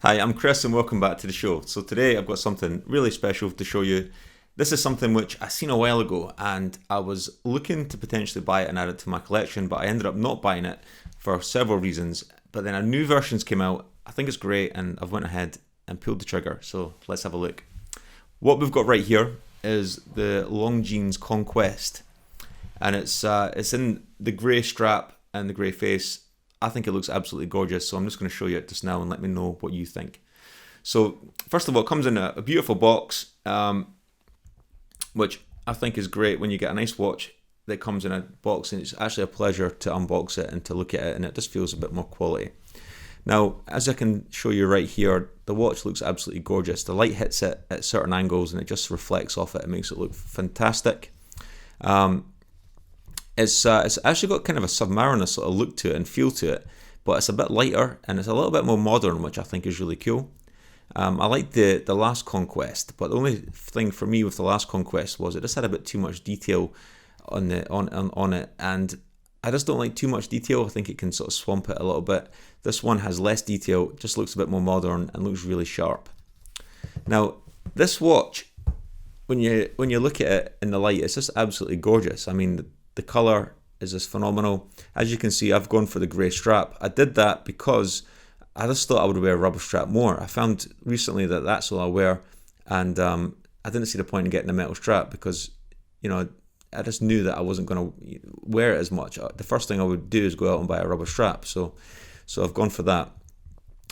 Hi, I'm Chris and welcome back to the show. So today I've got something really special to show you. This is something which I seen a while ago and I was looking to potentially buy it and add it to my collection, but I ended up not buying it for several reasons. But then a new version's came out. I think it's great and I've went ahead and pulled the trigger. So let's have a look. What we've got right here is the Longines Conquest, and it's in the grey strap and the grey face. I think it looks absolutely gorgeous, so I'm just going to show you it just now and let me know what you think. So first of all, it comes in a beautiful box, which I think is great when you get a nice watch that comes in a box, and it's actually a pleasure to unbox it and to look at it, and it just feels a bit more quality. Now, as I can show you right here, the watch looks absolutely gorgeous. The light hits it at certain angles and it just reflects off it. It makes it look fantastic. It's actually got kind of a Submariner sort of look to it and feel to it, but it's a bit lighter and it's a little bit more modern, which I think is really cool. I like the last Conquest, but the only thing for me with the last Conquest was it just had a bit too much detail on it, and I just don't like too much detail. I think it can sort of swamp it a little bit. This one has less detail, just looks a bit more modern and looks really sharp. Now, this watch, when you look at it in the light, it's just absolutely gorgeous. I mean, the colour is just phenomenal. As you can see, I've gone for the grey strap. I did that because I just thought I would wear a rubber strap more. I found recently that that's all I wear, and I didn't see the point in getting a metal strap because, you know, I just knew that I wasn't going to wear it as much. The first thing I would do is go out and buy a rubber strap. So I've gone for that,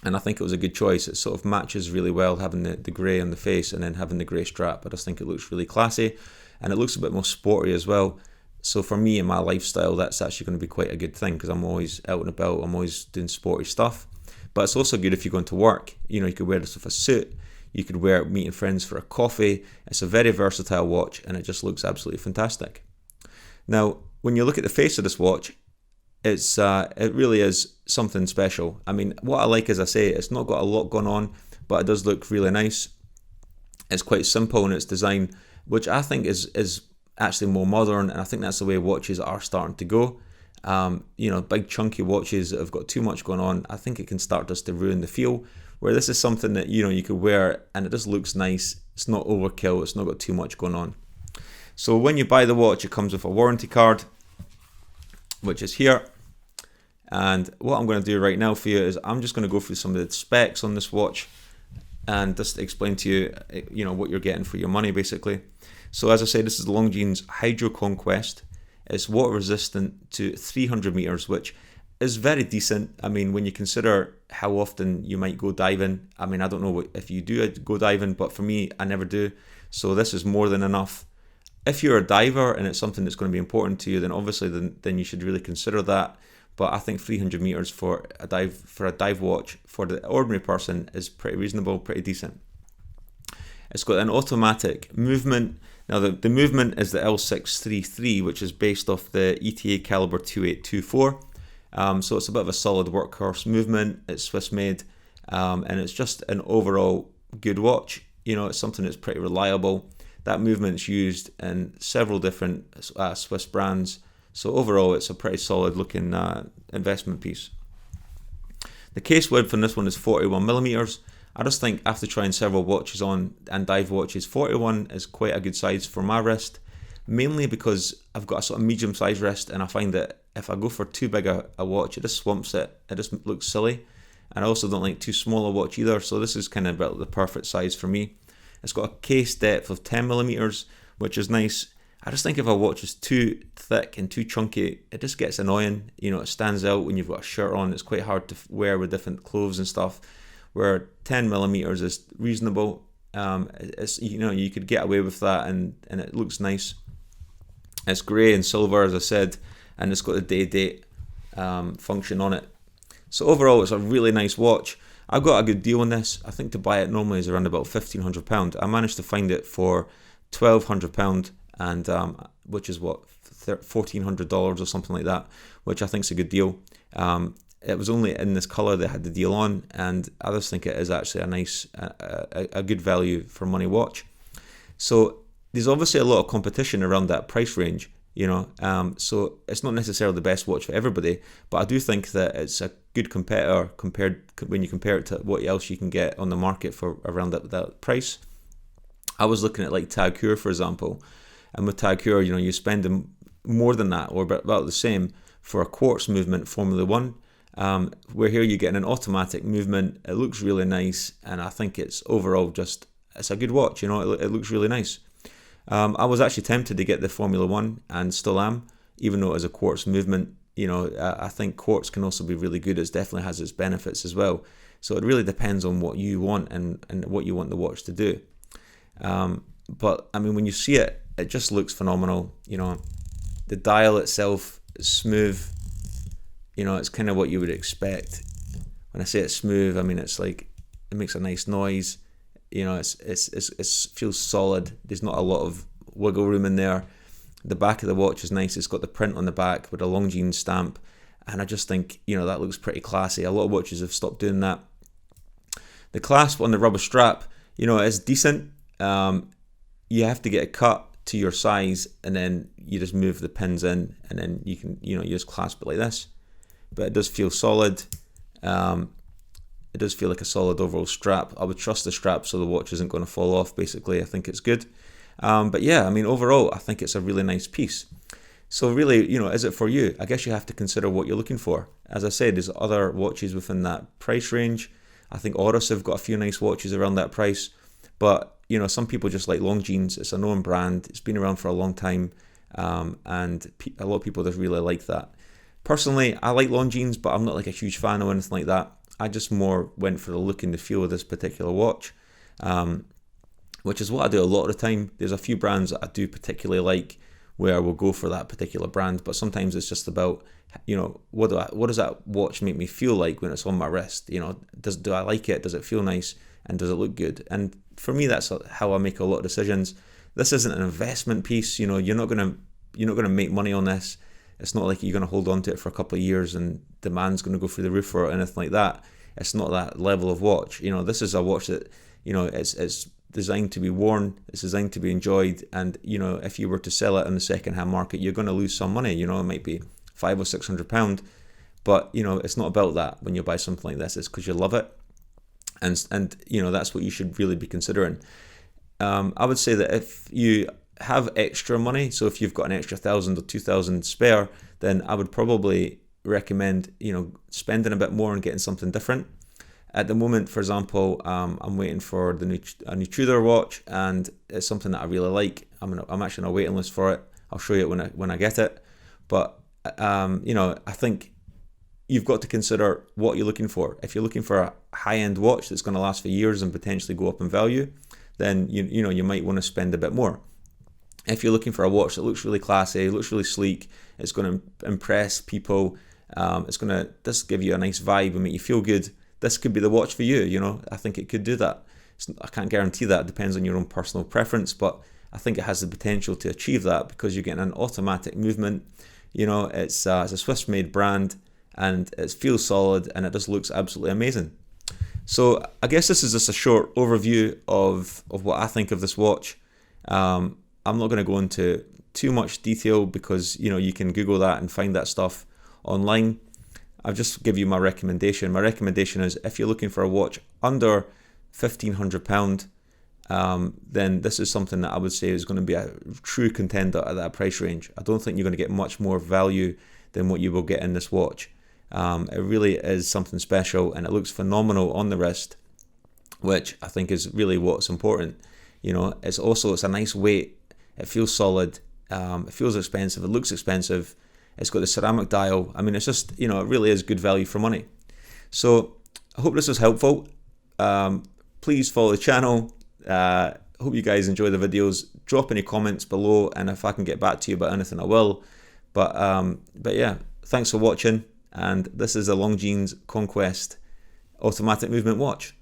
and I think it was a good choice. It sort of matches really well, having the grey on the face and then having the grey strap. I just think it looks really classy, and it looks a bit more sporty as well. So for me in my lifestyle, that's actually going to be quite a good thing because I'm always out and about. I'm always doing sporty stuff. But it's also good if you're going to work. You know, you could wear this with a suit. You could wear it meeting friends for a coffee. It's a very versatile watch and it just looks absolutely fantastic. Now, when you look at the face of this watch, it really is something special. I mean, what I like, as I say, it's not got a lot going on, but it does look really nice. It's quite simple in its design, which I think is actually more modern, and I think that's the way watches are starting to go. You know, big chunky watches that have got too much going on, I think it can start just to ruin the feel, where this is something that, you know, you could wear and it just looks nice. It's not overkill, it's not got too much going on. So when you buy the watch, it comes with a warranty card, which is here. And what I'm going to do right now for you is I'm just going to go through some of the specs on this watch and just explain to you, you know, what you're getting for your money basically. So as I say, this is the Longines HydroConquest. It's water resistant to 300 meters, which is very decent. I mean, when you consider how often you might go diving, I mean, I don't know if you do go diving, but for me, I never do. So this is more than enough. If you're a diver and it's something that's going to be important to you, then obviously then you should really consider that. But I think 300 meters for a dive watch for the ordinary person is pretty reasonable, pretty decent. It's got an automatic movement. Now the movement is the L633, which is based off the ETA caliber 2824. So it's a bit of a solid workhorse movement. It's Swiss made, and it's just an overall good watch. You know, it's something that's pretty reliable. That movement's used in several different Swiss brands. So overall, it's a pretty solid looking investment piece. The case width on this one is 41 millimeters. I just think after trying several watches on and dive watches, 41 is quite a good size for my wrist, mainly because I've got a sort of medium sized wrist, and I find that if I go for too big a watch, it just swamps it. It just looks silly. And I also don't like too small a watch either, so this is kind of about the perfect size for me. It's got a case depth of 10 millimeters, which is nice. I just think if a watch is too thick and too chunky, it just gets annoying. You know, it stands out when you've got a shirt on. It's quite hard to wear with different clothes and stuff. Where 10 millimeters is reasonable. It's, you know, you could get away with that, and it looks nice. It's grey and silver, as I said, and it's got the day-date function on it. So overall, it's a really nice watch. I got a good deal on this. I think to buy it normally is around about £1,500. I managed to find it for £1,200, and which is what, $1,400 or something like that, which I think is a good deal. It was only in this colour they had the deal on, and I just think it is actually a nice, a good value for money watch. So there's obviously a lot of competition around that price range, you know, so it's not necessarily the best watch for everybody, but I do think that it's a good competitor when you compare it to what else you can get on the market for around that price. I was looking at like Tag Heuer, for example, and with Tag Heuer, you spend more than that, or about the same, for a quartz movement Formula One. Where here you're getting an automatic movement. It looks really nice, and I think it's overall it's a good watch. It looks really nice. I was actually tempted to get the Formula One, and still am, even though it is a quartz movement. I think quartz can also be really good. It definitely has its benefits as well. So it really depends on what you want and what you want the watch to do. But I mean, when you see it, it just looks phenomenal. The dial itself is smooth. It's kind of what you would expect. When I say it's smooth, I mean it's like it makes a nice noise. It feels solid. There's not a lot of wiggle room in there. The back of the watch is nice. It's got the print on the back with a Longines stamp, and I just think that looks pretty classy. A lot of watches have stopped doing that. The clasp on the rubber strap, is decent. You have to get it cut to your size, and then you just move the pins in, and then you can you just clasp it like this. But it does feel solid. It does feel like a solid overall strap. I would trust the strap so the watch isn't going to fall off. Basically, I think it's good. But yeah, I mean, overall, I think it's a really nice piece. So really, is it for you? I guess you have to consider what you're looking for. As I said, there's other watches within that price range. I think Oris have got a few nice watches around that price. But, some people just like Longines. It's a known brand. It's been around for a long time. And a lot of people just really like that. Personally, I like Longines, but I'm not like a huge fan or anything like that. I just more went for the look and the feel of this particular watch, which is what I do a lot of the time. There's a few brands that I do particularly like where I will go for that particular brand, but sometimes it's just about, what does that watch make me feel like when it's on my wrist? Do I like it? Does it feel nice? And does it look good? And for me, that's how I make a lot of decisions. This isn't an investment piece. You're not gonna make money on this. It's not like you're going to hold on to it for a couple of years and demand's going to go through the roof or anything like that. It's not that level of watch. This is a watch that, it's designed to be worn. It's designed to be enjoyed. And, if you were to sell it in the second-hand market, you're going to lose some money. It might be £500 or £600. But, it's not about that when you buy something like this. It's because you love it. And that's what you should really be considering. I would say that if you have extra money, so if you've got an extra 1,000 or 2,000 spare, then I would probably recommend spending a bit more and getting something different. At the moment, for example, I'm waiting for a new Tudor watch, and it's something that I really like. I'm actually on a waiting list for it. I'll show you it when I get it. But I think you've got to consider what you're looking for. If you're looking for a high-end watch that's going to last for years and potentially go up in value, then you might want to spend a bit more. If you're looking for a watch that looks really classy, looks really sleek, it's going to impress people, it's going to just give you a nice vibe and make you feel good, this could be the watch for you. I think it could do that. I can't guarantee that. It depends on your own personal preference, but I think it has the potential to achieve that because you're getting an automatic movement. It's a Swiss-made brand, and it feels solid, and it just looks absolutely amazing. So I guess this is just a short overview of what I think of this watch. I'm not going to go into too much detail because, you can Google that and find that stuff online. I'll just give you my recommendation. My recommendation is if you're looking for a watch under £1,500, then this is something that I would say is going to be a true contender at that price range. I don't think you're going to get much more value than what you will get in this watch. It really is something special, and it looks phenomenal on the wrist, which I think is really what's important. It's a nice weight. It feels solid. It feels expensive. It looks expensive. It's got the ceramic dial. I mean, it's just, it really is good value for money. So I hope this was helpful. Please follow the channel. Hope you guys enjoy the videos. Drop any comments below, and if I can get back to you about anything, I will. But yeah, thanks for watching. And this is a Longines Conquest automatic movement watch.